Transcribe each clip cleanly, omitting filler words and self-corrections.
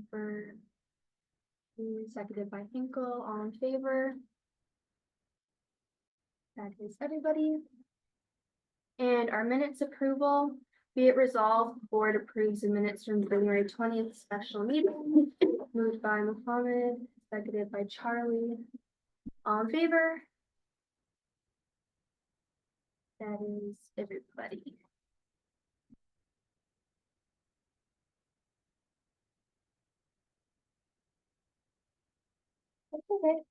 For seconded by Hinkle, all in favor? That is everybody. And our minutes approval, be it resolved, the board approves the minutes from January 20th special meeting, moved by Mohammed, seconded by Charlie. All in favor? That is everybody. That's okay.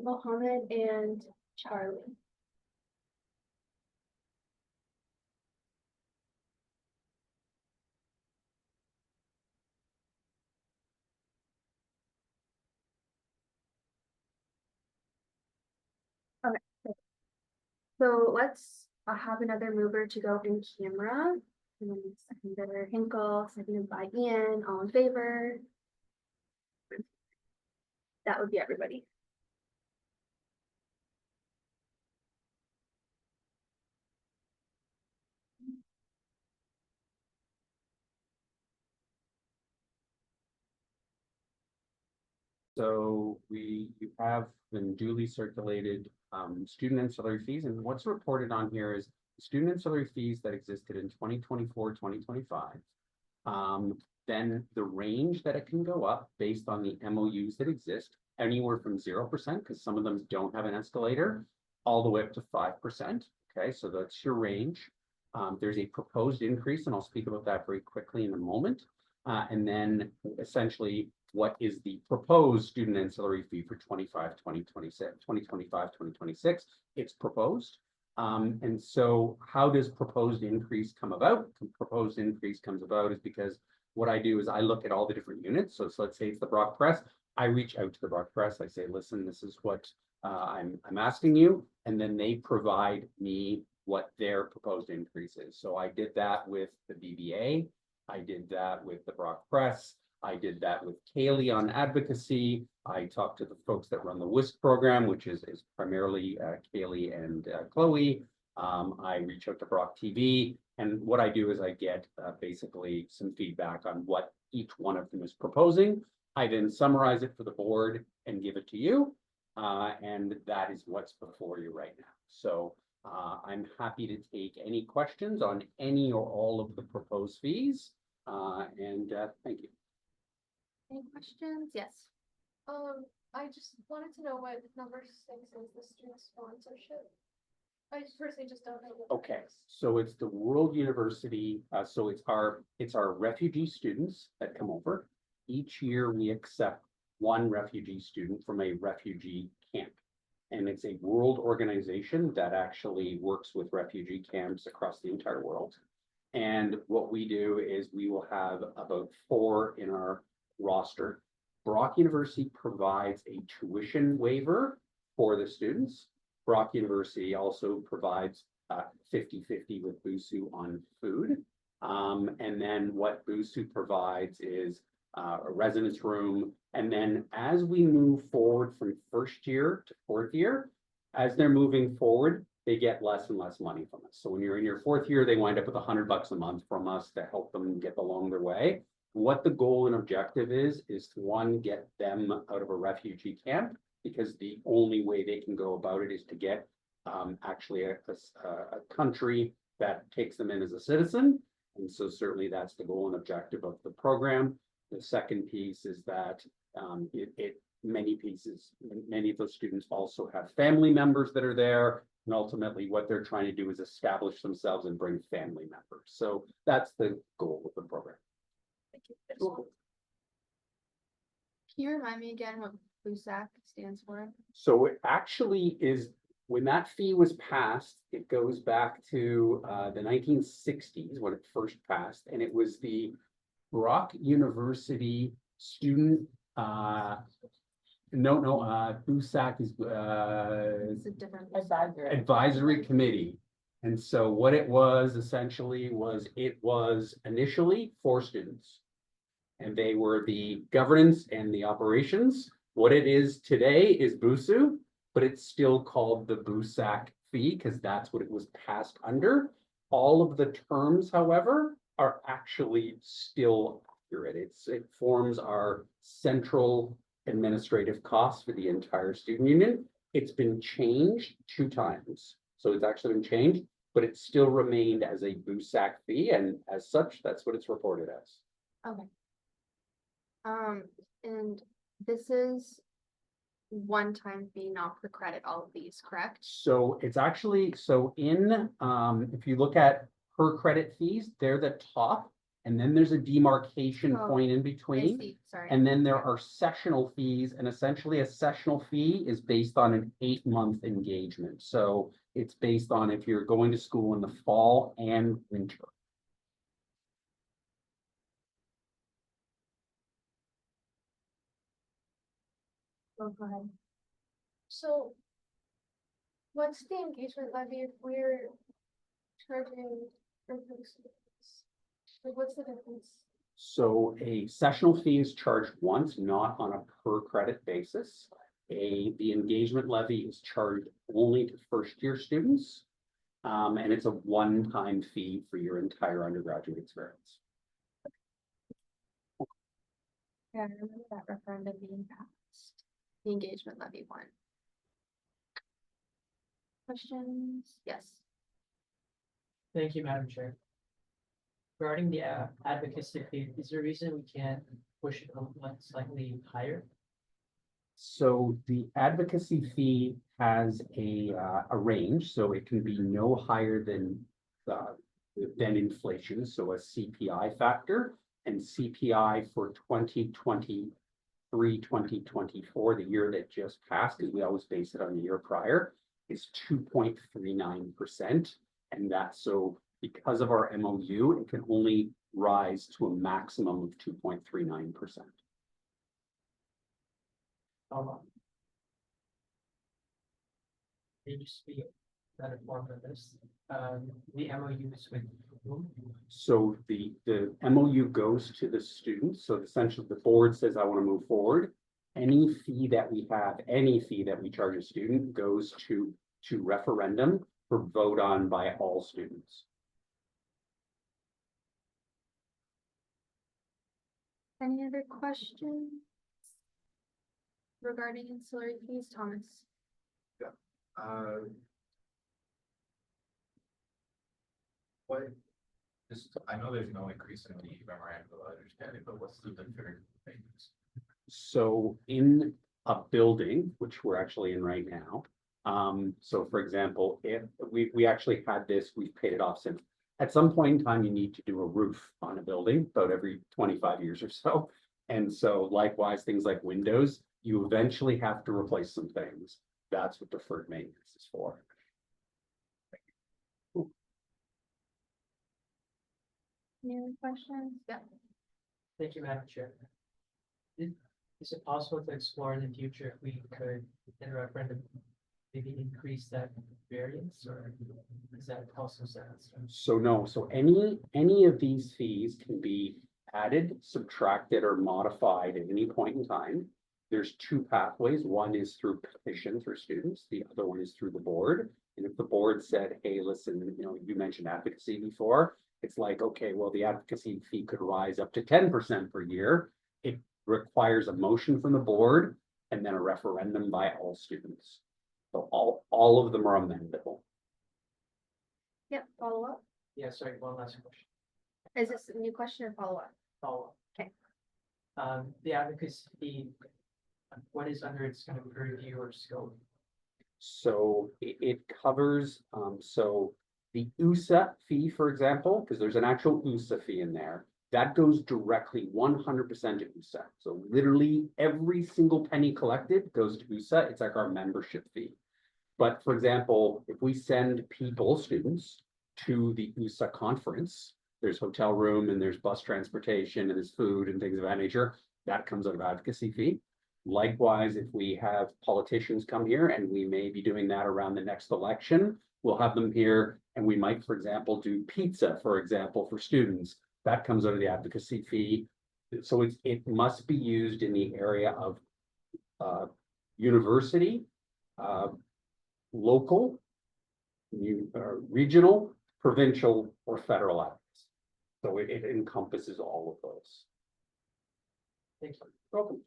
Mohammed and Charlie. Okay. So let's have another mover to go in camera. And then seconded by Hinkle, seconded by Ian, all in favor. That would be everybody. So you have been duly circulated student ancillary fees, and what's reported on here is student ancillary fees that existed in 2024, 2025. Then the range that it can go up based on the MOUs that exist, anywhere from 0%, because some of them don't have an escalator, all the way up to 5%. Okay, so that's your range. There's a proposed increase, and I'll speak about that very quickly in a moment. And then essentially what is the proposed student ancillary fee for 2025, 2026. It's proposed. And so how does proposed increase come about? Proposed increase comes about is because what I do is I look at all the different units. So let's say it's the Brock Press. I reach out to the Brock Press. I say, listen, this is what I'm asking you. And then they provide me what their proposed increase is. So I did that with the BBA. I did that with the Brock Press. I did that with Kaylee on advocacy. I talked to the folks that run the WISC program, which is primarily Kaylee and Chloe. I reach out to Brock TV. And what I do is I get basically some feedback on what each one of them is proposing. I then summarize it for the board and give it to you. And that is what's before you right now. So I'm happy to take any questions on any or all of the proposed fees. Thank you. Any questions? Yes. I just wanted to know what number 6 is the student sponsorship. I personally just don't know. Okay, so it's the World University. So it's our refugee students that come over. Each year we accept one refugee student from a refugee camp. And it's a world organization that actually works with refugee camps across the entire world. And what we do is we will have about 4 in our roster. Brock University provides a tuition waiver for the students. Brock University also provides 50-50 with BUSU on food. And then what BUSU provides is a residence room. And then as we move forward from first year to 4th year, as they're moving forward, they get less and less money from us. So when you're in your 4th year, they wind up with $100 a month from us to help them get along their way. What the goal and objective is to, one, get them out of a refugee camp, because the only way they can go about it is to get actually a country that takes them in as a citizen. And so certainly that's the goal and objective of the program. The second piece is that many of those students also have family members that are there. And ultimately what they're trying to do is establish themselves and bring family members. So that's the goal of the program. Thank you. Cool. Can you remind me again what BUSAC stands for? So it actually is, when that fee was passed, it goes back to the 1960s when it first passed, and it was the Brock University student BUSAC is It's a different advisory committee. And so what it was essentially was initially 4 students, and they were the governance and the operations. What it is today is BUSU, but it's still called the BUSAC fee because that's what it was passed under. All of the terms, however, are actually still accurate. It forms our central administrative costs for the entire student union. It's been changed 2 times. So it's actually been changed, but it still remained as a BUSAC fee, and as such, that's what it's reported as. Okay. And this is one-time fee, not per credit, all of these, correct? So it's actually, so in, if you look at per credit fees, they're the top, and then there's a demarcation Oh, point in I between. see, sorry. And then there are sessional fees, and essentially a sessional fee is based on an 8-month engagement. So it's based on if you're going to school in the fall and winter. Oh, go ahead. So what's the engagement levy if we're charging for students? Like, what's the difference? So a sessional fee is charged once, not on a per credit basis. The engagement levy is charged only to first-year students. And it's a one-time fee for your entire undergraduate experience. Yeah, I remember that referendum being passed, the engagement levy one. Questions? Yes. Thank you, Madam Chair. Regarding the advocacy fee, is there a reason we can't push it one slightly higher? So the advocacy fee has a range, so it can be no higher than inflation, so a CPI factor, and CPI for 2023, 2024, the year that just passed, because we always base it on the year prior, is 2.39%. And that's so because of our MOU, it can only rise to a maximum of 2.39%. May you speak better form of this? The MOU is with whom? So the MOU goes to the students. So essentially the board says, I want to move forward. Any fee that we have, any fee that we charge a student goes to referendum for vote on by all students. Any other questions regarding ancillary fees, Thomas? What, just, I know there's no increase in the memorandum of understanding, but what's the different things? So in a building, which we're actually in right now, so for example, if we actually had this, we've paid it off since. At some point in time, you need to do a roof on a building about every 25 years or so. And so likewise, things like windows, you eventually have to replace some things. That's what deferred maintenance is for. Any other questions? Yeah. Thank you, Madam Chair. Is it possible to explore in the future if we could, in a referendum, maybe increase that variance, or is that also set? So no, so any of these fees can be added, subtracted, or modified at any point in time. There's 2 pathways. One is through petition through students. The other one is through the board. And if the board said, hey, listen, you mentioned advocacy before, it's like, okay, well, the advocacy fee could rise up to 10% per year. It requires a motion from the board and then a referendum by all students. So all of them are amendable. Yep, follow up. Yeah, sorry, one last question. Is this a new question or follow up? Follow up. Okay. The advocacy fee, what is under its kind of purview or scope? So it covers, so the USA fee, for example, because there's an actual USA fee in there, that goes directly 100% to USA. So literally every single penny collected goes to USA. It's like our membership fee. But for example, if we send people, students, to the USA conference, there's hotel room and there's bus transportation and there's food and things of that nature, that comes out of advocacy fee. Likewise, if we have politicians come here, and we may be doing that around the next election, we'll have them here and we might, for example, do pizza, for example, for students. That comes out of the advocacy fee. So it must be used in the area of university, local, regional, provincial, or federal acts. So it encompasses all of those. Thank you. Welcome.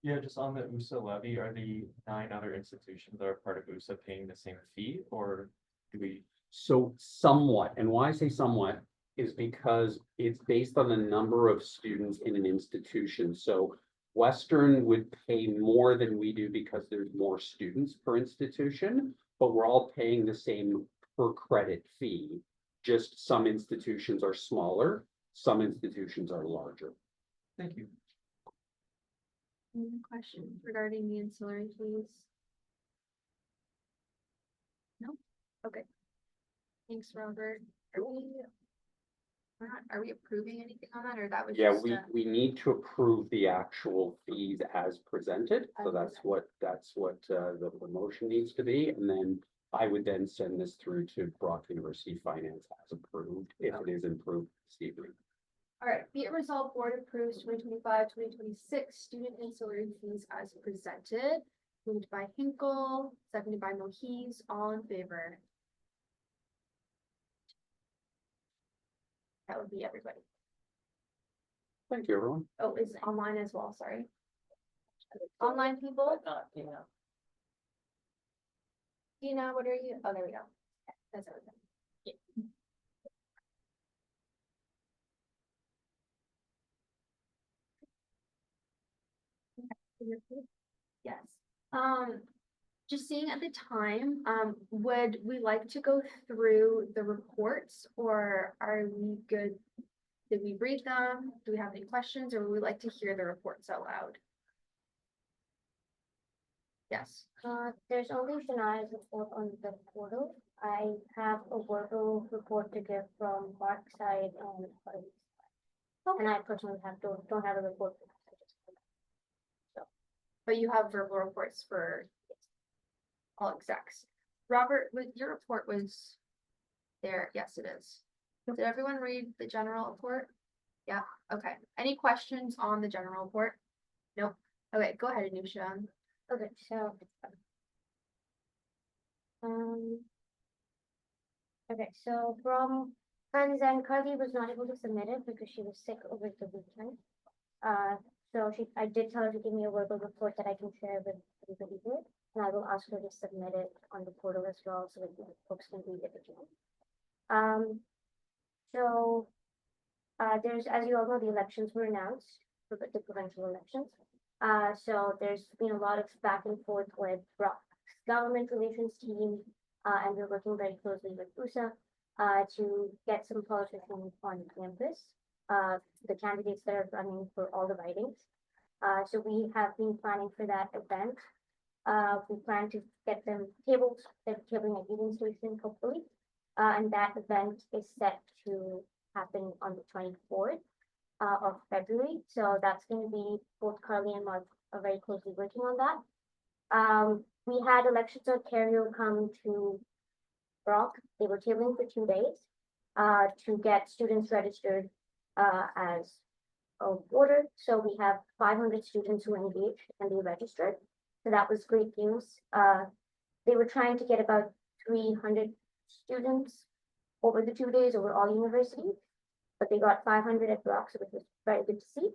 Yeah, just on the USA levy, are the 9 other institutions that are part of USA paying the same fee, or do we? So somewhat, and why I say somewhat is because it's based on the number of students in an institution. So Western would pay more than we do because there's more students per institution, but we're all paying the same per credit fee. Just some institutions are smaller, some institutions are larger. Thank you. Any questions regarding the ancillary fees? No? Okay. Thanks, Robert. Are we approving anything on that, or that was Yeah, just we need to approve the actual fees as presented, so that's what the motion needs to be, and then I would then send this through to Brock University Finance as approved, if it is improved this evening. All right, be it resolved, board approves 2025-2026 student ancillary fees as presented. Moved by Hinkle, seconded by Mohiz, all in favor. That would be everybody. Thank you, everyone. Oh, is online as well, sorry. Online people? Tina, what are you? Oh, there we go. That's everything. Yes, just seeing at the time, would we like to go through the reports or are we good? Did we read them? Do we have any questions or would we like to hear the reports out loud? Yes, There's only Shania's report on the portal. I have a verbal report to give from Mark's side and Harvey's side. And I personally don't have a report. but you have verbal reports for all execs. Robert, your report was there. Yes, it is. Did everyone read the general report? Yeah, okay. Any questions on the general report? Nope. Okay, go ahead, Anusha. Okay, so. Okay, so from and Carly was not able to submit it because she was sick over the weekend. So I did tell her to give me a verbal report that I can share with everybody here, and I will ask her to submit it on the portal as well, so that folks can read it again. So, there's, as you all know, the elections were announced, the provincial elections. So there's been a lot of back and forth with Brock's government relations team, and we're working very closely with BUSU, to get some politicians on campus, the candidates that are running for all the ridings. So we have been planning for that event. We plan to get them tabled, they're tabling at Union Station, hopefully. And that event is set to happen on the 24th of February. So that's going to be both Carly and Mark are very closely working on that. We had Elections Ontario come to Brock. They were tabling for 2 days to get students registered as a voter. So we have 500 students who engaged and they registered. So that was great news. They were trying to get about 300 students over the 2 days over all universities, but they got 500 at Brock, so which was very good to see.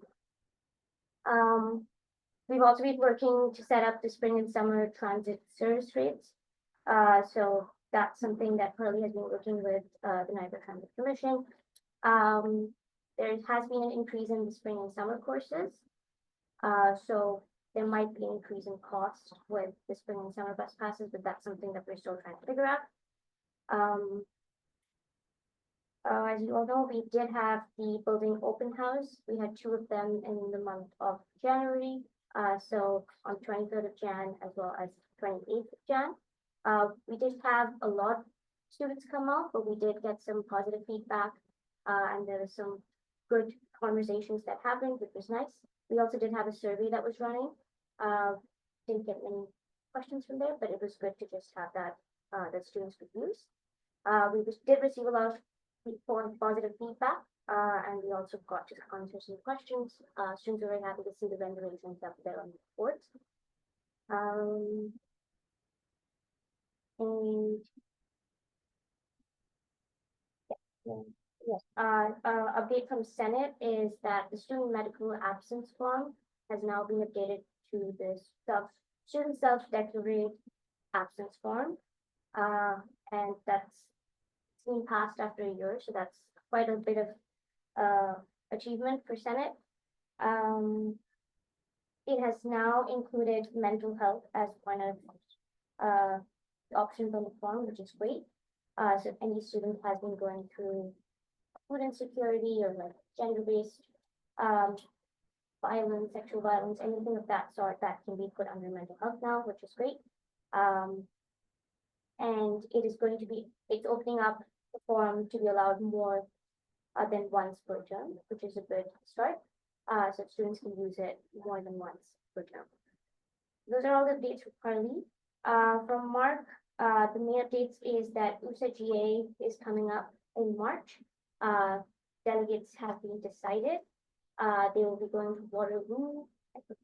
We've also been working to set up the spring and summer transit service rates. So that's something that Pearlie has been working with the Niagara Transit Commission. There has been an increase in the spring and summer courses. So there might be an increase in cost with the spring and summer bus passes, but that's something that we're still trying to figure out. As you all know, we did have the building open house. We had 2 of them in the month of January. So on 23rd of Jan as well as 28th of Jan. We did have a lot of students come out, but we did get some positive feedback. And there was some good conversations that happened, which was nice. We also did have a survey that was running. Didn't get many questions from there, but it was good to just have that students could use. We did receive a lot of positive feedback, and we also got to answer some questions. Students were very happy to see the renderings up there on the boards. And Yes, update from Senate is that the student medical absence form has now been updated to the student self-declarate absence form. And that's been passed after a year, so that's quite a bit of, achievement for Senate. It has now included mental health as one of, the options on the form, which is great. So if any student has been going through food insecurity or like gender-based violence, sexual violence, anything of that sort, that can be put under mental health now, which is great. And it is going to be, it's opening up the form to be allowed more than once per term, which is a good start. So students can use it more than once per term. Those are all the updates for Carly. From Mark, the main updates is that USA GA is coming up in March. Delegates have been decided. They will be going to Waterloo, I think,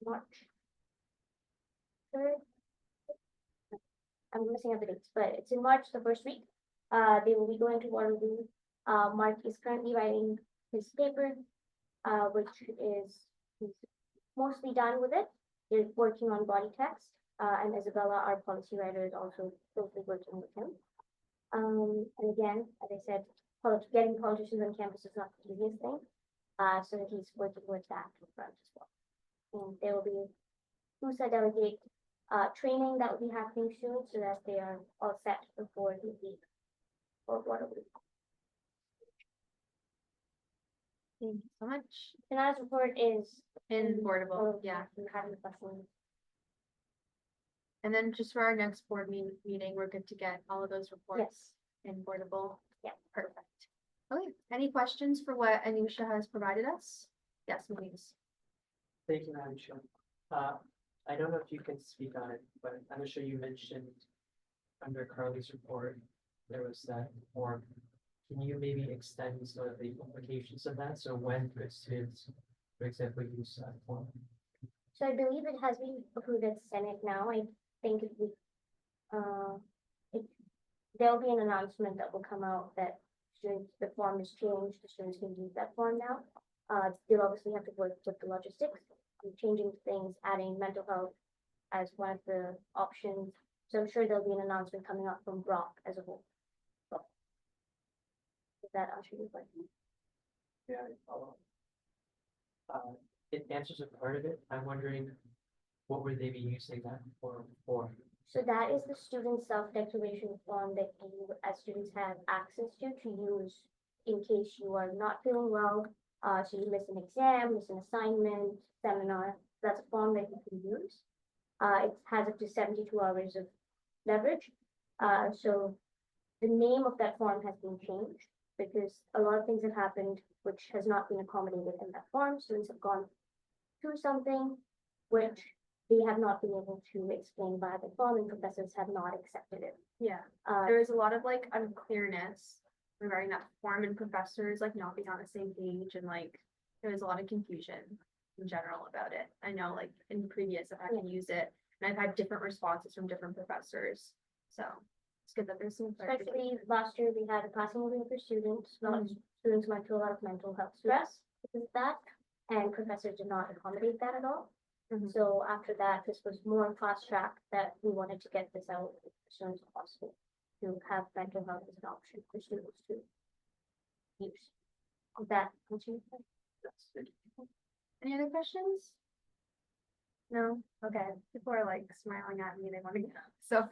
March 3rd. I'm missing up the dates, but it's in March, the first week. They will be going to Waterloo. Mark is currently writing his paper, which is, he's mostly done with it. They're working on body text, and Isabella, our policy writer, is also closely working with him. And again, as I said, getting politicians on campus is not the easiest thing. So he's working with that front as well. And there will be BUSU delegate training that will be happening soon, so that they are all set before the week for Waterloo. Thank you so much. Tonight's report is In Boardable, yeah. If you have any questions. And then just for our next board meeting, we're good to get all of those reports in Boardable. Yeah. Perfect. Okay, any questions for what Anusha has provided us? Yes, please. Thank you, Madam Chair. I don't know if you can speak on it, but I'm sure you mentioned under Carly's report, there was that form. Can you maybe extend some of the implications of that? So when could students, for example, use that form? So I believe it has been approved at Senate now. I think it will, there'll be an announcement that will come out that students, the form is changed, the students can use that form now. They'll obviously have to work with the logistics, changing things, adding mental health as one of the options. So I'm sure there'll be an announcement coming out from Brock as a whole. So, does that answer your question? Yeah, I follow. It answers a part of it. I'm wondering, what would they be using that form for? So that is the student self-declaration form that you, as students, have access to use in case you are not feeling well. So you miss an exam, miss an assignment, seminar. That's a form that you can use. It has up to 72 hours of leverage. So the name of that form has been changed because a lot of things have happened which has not been accommodated in that form. Students have gone through something which they have not been able to explain by the form, and professors have not accepted it. Yeah, there was a lot of like unclearness regarding that form, and professors like not being on the same page, and like there was a lot of confusion in general about it. I know like in previous I've had to use it, and I've had different responses from different professors. So it's good that there's some clarification. Especially last year, we had a passing away for students. A lot of students went through a lot of mental health stress because of that, and professors did not accommodate that at all. So after that, this was more fast track that we wanted to get this out as soon as possible to have mental health as an option for students to use. Is that answer your question? That's it. Any other questions? No? Okay, people are like smiling at me, they want to get up. So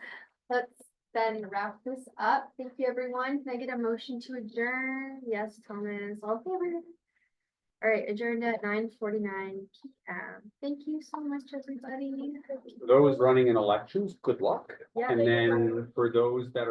let's then wrap this up. Thank you, everyone. Can I get a motion to adjourn? Yes, Thomas, all in favor? All right, adjourned at 9:49 p.m. Thank you so much, everybody. For those running in elections, good luck. Yeah, And thank you. then for those that are